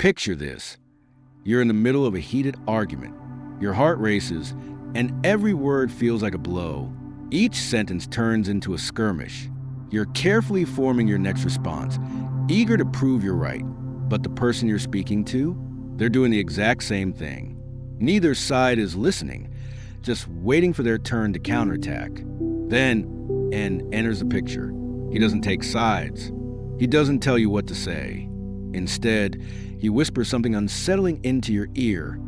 Picture this. You're in the middle of a heated argument. Your heart races, and every word feels like a blow. Each sentence turns into a skirmish. You're carefully forming your next response, eager to prove you're right. But the person you're speaking to, they're doing the exact same thing. Neither side is listening, just waiting for their turn to counterattack. Then, N enters the picture. He doesn't take sides. He doesn't tell you what to say. Instead, he whispers something unsettling into your ear.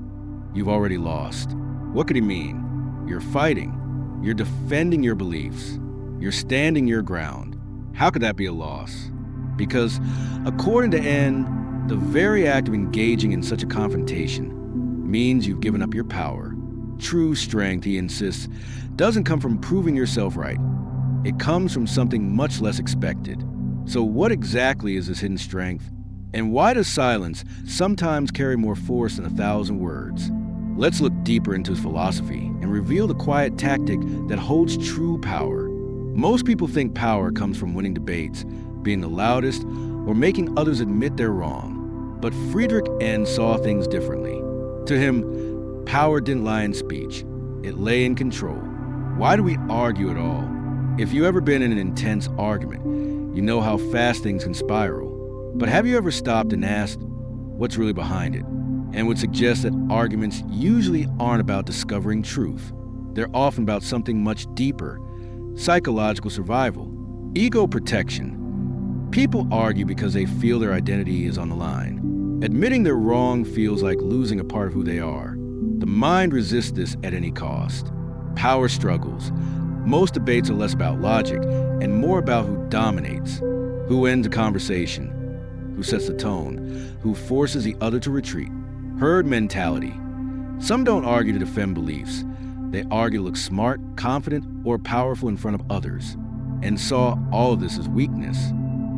You've already lost. What could he mean? You're fighting. You're defending your beliefs. You're standing your ground. How could that be a loss? Because, according to N, the very act of engaging in such a confrontation means you've given up your power. True strength, he insists, doesn't come from proving yourself right. It comes from something much less expected. So what exactly is this hidden strength? And why does silence sometimes carry more force than 1,000 words? Let's look deeper into his philosophy and reveal the quiet tactic that holds true power. Most people think power comes from winning debates, being the loudest, or making others admit they're wrong. But Friedrich N. saw things differently. To him, power didn't lie in speech. It lay in control. Why do we argue at all? If you've ever been in an intense argument, you know how fast things can spiral. But have you ever stopped and asked, what's really behind it? And would suggest that arguments usually aren't about discovering truth. They're often about something much deeper: psychological survival, ego protection. People argue because they feel their identity is on the line. Admitting they're wrong feels like losing a part of who they are. The mind resists this at any cost. Power struggles. Most debates are less about logic and more about who dominates, who ends a conversation, who sets the tone, who forces the other to retreat. Herd mentality. Some don't argue to defend beliefs. They argue to look smart, confident, or powerful in front of others, and saw all of this as weakness.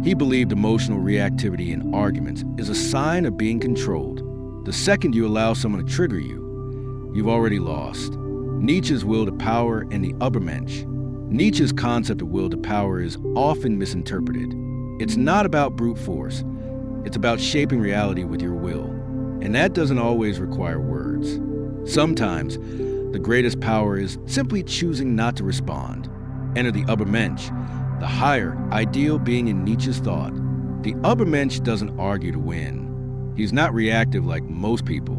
He believed emotional reactivity in arguments is a sign of being controlled. The second you allow someone to trigger you, you've already lost. Nietzsche's will to power and the Ubermensch. Nietzsche's concept of will to power is often misinterpreted. It's not about brute force. It's about shaping reality with your will. And that doesn't always require words. Sometimes, the greatest power is simply choosing not to respond. Enter the Ubermensch, the higher, ideal being in Nietzsche's thought. The Ubermensch doesn't argue to win. He's not reactive like most people.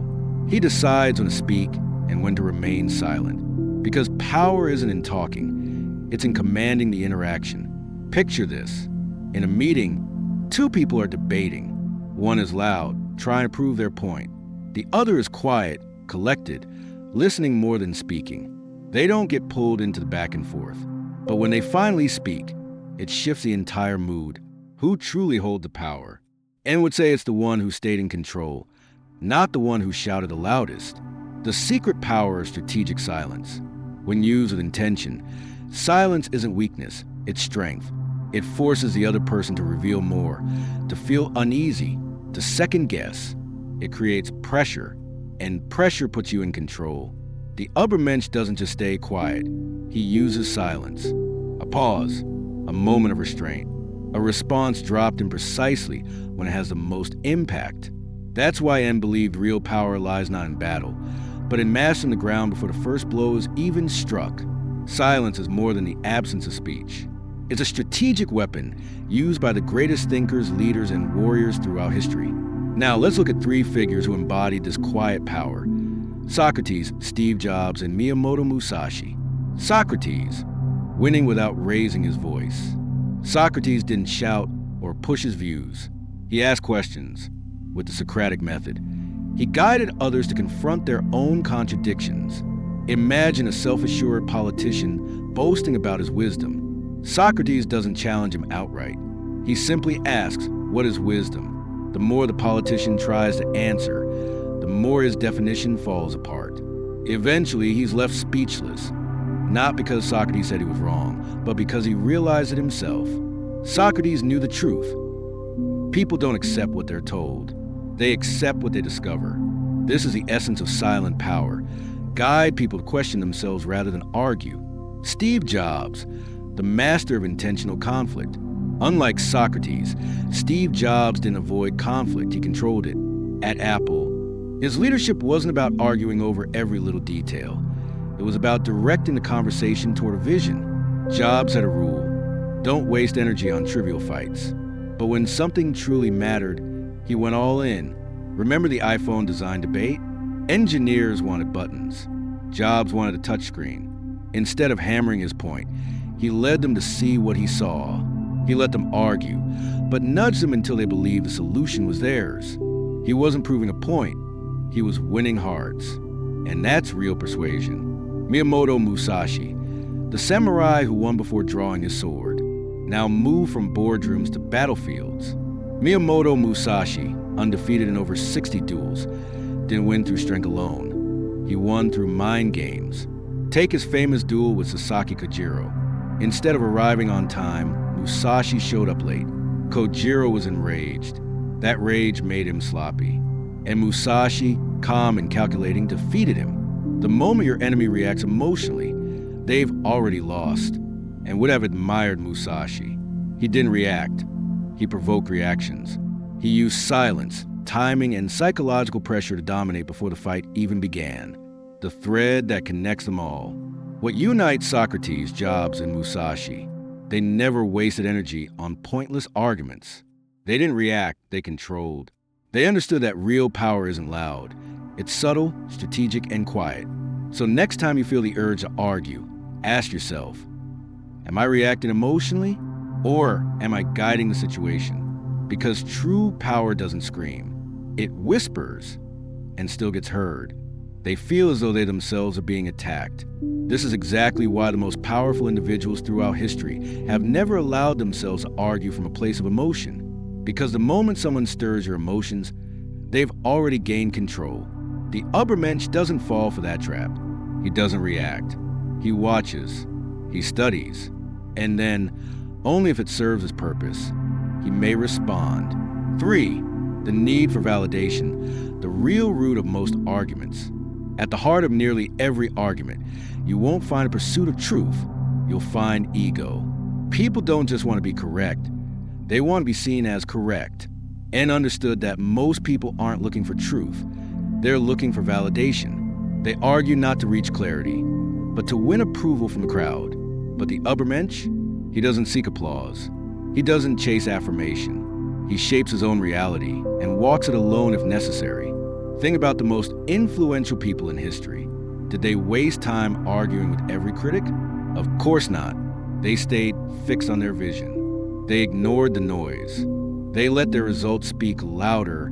He decides when to speak and when to remain silent. Because power isn't in talking, it's in commanding the interaction. Picture this. In a meeting, two people are debating. One is loud, trying to prove their point. The other is quiet, collected, listening more than speaking. They don't get pulled into the back and forth. But when they finally speak, it shifts the entire mood. Who truly holds the power? N would say it's the one who stayed in control, not the one who shouted the loudest. The secret power of strategic silence. When used with intention, silence isn't weakness, it's strength. It forces the other person to reveal more, to feel uneasy, to second guess. It creates pressure, and pressure puts you in control. The Ubermensch doesn't just stay quiet. He uses silence. A pause, a moment of restraint, a response dropped in precisely when it has the most impact. That's why N believed real power lies not in battle, but in mastering the ground before the first blow is even struck. Silence is more than the absence of speech. It's a strategic weapon used by the greatest thinkers, leaders, and warriors throughout history. Now let's look at three figures who embodied this quiet power: Socrates, Steve Jobs, and Miyamoto Musashi. Socrates, winning without raising his voice. Socrates didn't shout or push his views. He asked questions with the Socratic method. He guided others to confront their own contradictions. Imagine a self-assured politician boasting about his wisdom. Socrates doesn't challenge him outright. He simply asks, what is wisdom? The more the politician tries to answer, the more his definition falls apart. Eventually, he's left speechless, not because Socrates said he was wrong, but because he realized it himself. Socrates knew the truth. People don't accept what they're told. They accept what they discover. This is the essence of silent power. Guide people to question themselves rather than argue. Steve Jobs, the master of intentional conflict. Unlike Socrates, Steve Jobs didn't avoid conflict, he controlled it. at Apple, his leadership wasn't about arguing over every little detail. It was about directing the conversation toward a vision. Jobs had a rule: don't waste energy on trivial fights. But when something truly mattered, he went all in. Remember the iPhone design debate? Engineers wanted buttons. Jobs wanted a touchscreen. Instead of hammering his point, he led them to see what he saw. He let them argue, but nudged them until they believed the solution was theirs. He wasn't proving a point. He was winning hearts. And that's real persuasion. Miyamoto Musashi, the samurai who won before drawing his sword, now moved from boardrooms to battlefields. Miyamoto Musashi, undefeated in over 60 duels, didn't win through strength alone. He won through mind games. Take his famous duel with Sasaki Kojiro. Instead of arriving on time, Musashi showed up late. Kojiro was enraged. That rage made him sloppy. And Musashi, calm and calculating, defeated him. The moment your enemy reacts emotionally, they've already lost. And would have admired Musashi. He didn't react. He provoked reactions. He used silence, timing, and psychological pressure to dominate before the fight even began. The thread that connects them all. What unites Socrates, Jobs, and Musashi? They never wasted energy on pointless arguments. They didn't react, they controlled. They understood that real power isn't loud. It's subtle, strategic, and quiet. So next time you feel the urge to argue, ask yourself, am I reacting emotionally, or am I guiding the situation? Because true power doesn't scream. It whispers and still gets heard. They feel as though they themselves are being attacked. This is exactly why the most powerful individuals throughout history have never allowed themselves to argue from a place of emotion. Because the moment someone stirs your emotions, they've already gained control. The Ubermensch doesn't fall for that trap. He doesn't react. He watches. He studies. And then, only if it serves his purpose, he may respond. 3. The need for validation, the real root of most arguments. At the heart of nearly every argument, you won't find a pursuit of truth. You'll find ego. People don't just want to be correct. They want to be seen as correct, and understood that most people aren't looking for truth. They're looking for validation. They argue not to reach clarity, but to win approval from the crowd. But the Ubermensch, he doesn't seek applause. He doesn't chase affirmation. He shapes his own reality and walks it alone if necessary. Think about the most influential people in history. Did they waste time arguing with every critic? Of course not. They stayed fixed on their vision. They ignored the noise. They let their results speak louder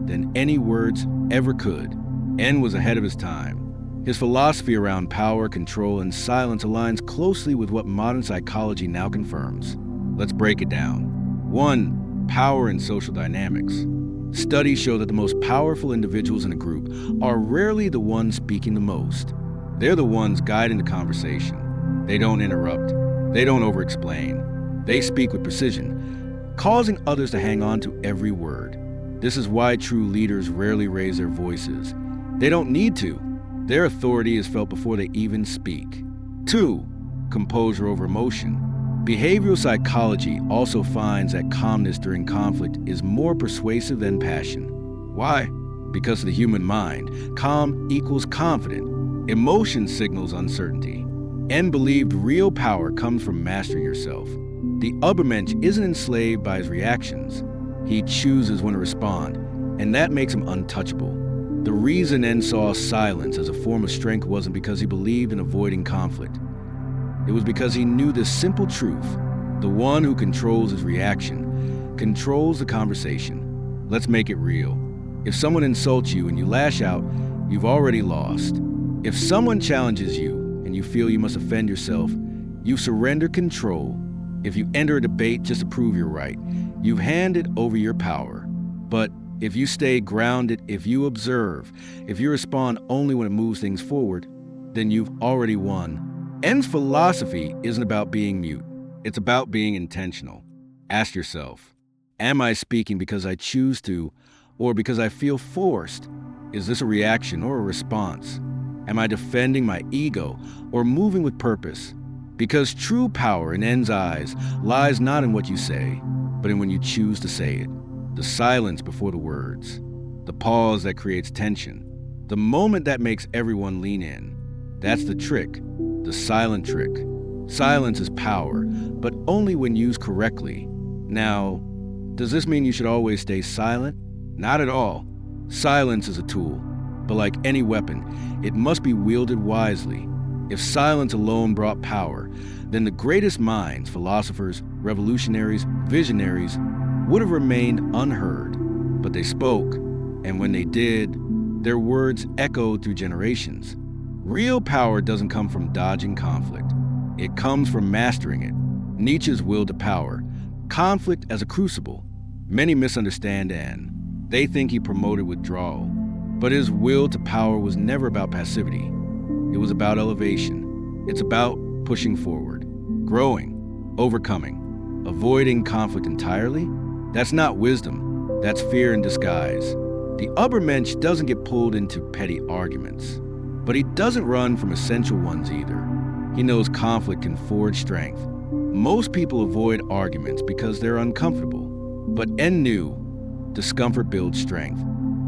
than any words ever could. N was ahead of his time. His philosophy around power, control, and silence aligns closely with what modern psychology now confirms. Let's break it down. 1. Power and social dynamics. Studies show that the most powerful individuals in a group are rarely the ones speaking the most. They're the ones guiding the conversation. They don't interrupt. They don't over-explain. They speak with precision, causing others to hang on to every word. This is why true leaders rarely raise their voices. They don't need to. Their authority is felt before they even speak. 2. Composure over emotion. Behavioral psychology also finds that calmness during conflict is more persuasive than passion. Why? Because of the human mind, calm equals confident. Emotion signals uncertainty. And believed real power comes from mastering yourself. The Ubermensch isn't enslaved by his reactions. He chooses when to respond, and that makes him untouchable. The reason N saw silence as a form of strength wasn't because he believed in avoiding conflict. It was because he knew this simple truth: the one who controls his reaction controls the conversation. Let's make it real. If someone insults you and you lash out, you've already lost. If someone challenges you and you feel you must defend yourself, you've surrendered control. If you enter a debate just to prove you're right, you've handed over your power. But if you stay grounded, if you observe, if you respond only when it moves things forward, then you've already won. N's philosophy isn't about being mute. It's about being intentional. Ask yourself, am I speaking because I choose to, or because I feel forced? Is this a reaction or a response? Am I defending my ego or moving with purpose? Because true power in N's eyes lies not in what you say, but in when you choose to say it. The silence before the words. the pause that creates tension, the moment that makes everyone lean in. That's the trick, the silent trick. Silence is power, but only when used correctly. Now, does this mean you should always stay silent? Not at all. Silence is a tool, but like any weapon, it must be wielded wisely. If silence alone brought power, then the greatest minds, philosophers, revolutionaries, visionaries, would have remained unheard. But they spoke, and when they did, their words echoed through generations. Real power doesn't come from dodging conflict. It comes from mastering it. Nietzsche's will to power, conflict as a crucible. Many misunderstand and they think he promoted withdrawal. But his will to power was never about passivity. It was about elevation. It's about pushing forward, growing, overcoming, avoiding conflict entirely. That's not wisdom. That's fear in disguise. The Ubermensch doesn't get pulled into petty arguments, but he doesn't run from essential ones either. He knows conflict can forge strength. Most people avoid arguments because they're uncomfortable, but N knew discomfort builds strength.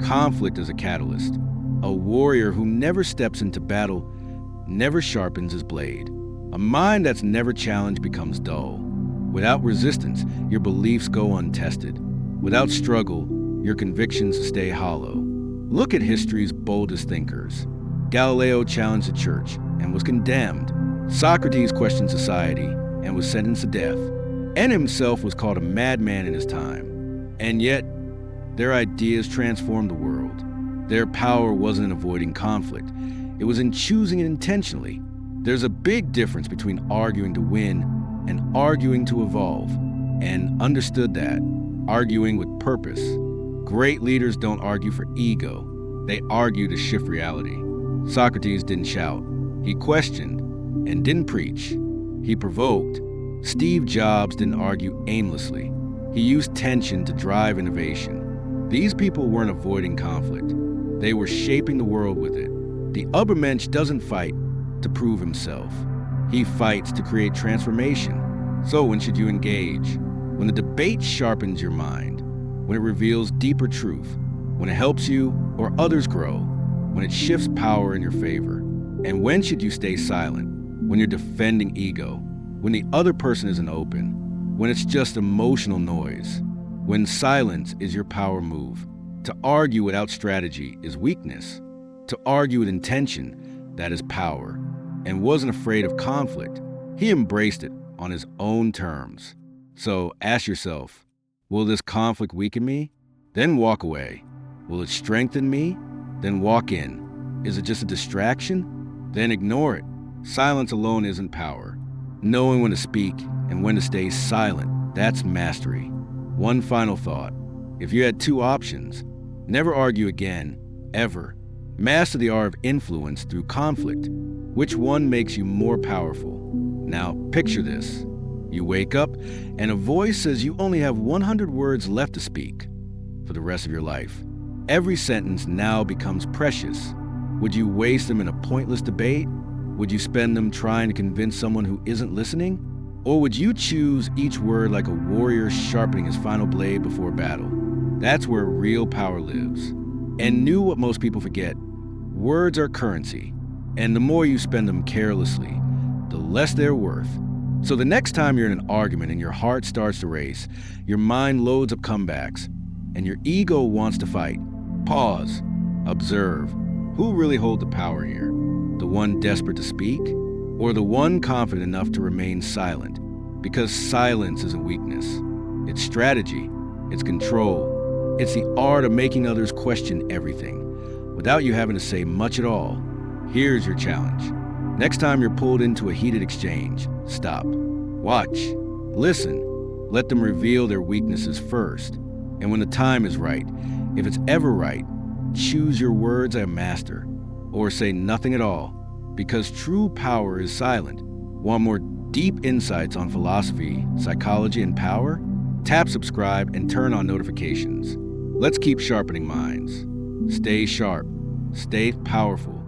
Conflict is a catalyst. A warrior who never steps into battle never sharpens his blade. A mind that's never challenged becomes dull. Without resistance, your beliefs go untested. Without struggle, your convictions stay hollow. Look at history's boldest thinkers. Galileo challenged the church and was condemned. Socrates questioned society and was sentenced to death. And himself was called a madman in his time. And yet, their ideas transformed the world. Their power wasn't in avoiding conflict. It was in choosing it intentionally. There's a big difference between arguing to win and arguing to evolve. And understood that, arguing with purpose. Great leaders don't argue for ego. They argue to shift reality. Socrates didn't shout. He questioned and didn't preach. He provoked. Steve Jobs didn't argue aimlessly. He used tension to drive innovation. These people weren't avoiding conflict. They were shaping the world with it. The Ubermensch doesn't fight to prove himself. He fights to create transformation. So when should you engage? When the debate sharpens your mind, when it reveals deeper truth, when it helps you or others grow, when it shifts power in your favor. And when should you stay silent? When you're defending ego, when the other person isn't open, when it's just emotional noise, when silence is your power move. To argue without strategy is weakness. To argue with intention, that is power. And wasn't afraid of conflict. He embraced it on his own terms. So ask yourself, will this conflict weaken me? Then walk away. Will it strengthen me? Then walk in. Is it just a distraction? Then ignore it. Silence alone isn't power. Knowing when to speak and when to stay silent, that's mastery. One final thought. If you had two options, never argue again, ever. Master the art of influence through conflict. Which one makes you more powerful? Now picture this. You wake up and a voice says you only have 100 words left to speak for the rest of your life. Every sentence now becomes precious. Would you waste them in a pointless debate? Would you spend them trying to convince someone who isn't listening? Or would you choose each word like a warrior sharpening his final blade before battle? That's where real power lives. And knew what most people forget. Words are currency, and the more you spend them carelessly, the less they're worth. So the next time you're in an argument and your heart starts to race, your mind loads up comebacks, and your ego wants to fight, pause, observe. Who really holds the power here? The one desperate to speak, or the one confident enough to remain silent? Because silence isn't weakness. It's strategy. It's control. It's the art of making others question everything, without you having to say much at all. Here's your challenge. Next time you're pulled into a heated exchange, stop. Watch. Listen. Let them reveal their weaknesses first. And when the time is right, if it's ever right, choose your words as a master, or say nothing at all, because true power is silent. Want more deep insights on philosophy, psychology, and power? Tap subscribe and turn on notifications. Let's keep sharpening minds. Stay sharp. Stay powerful.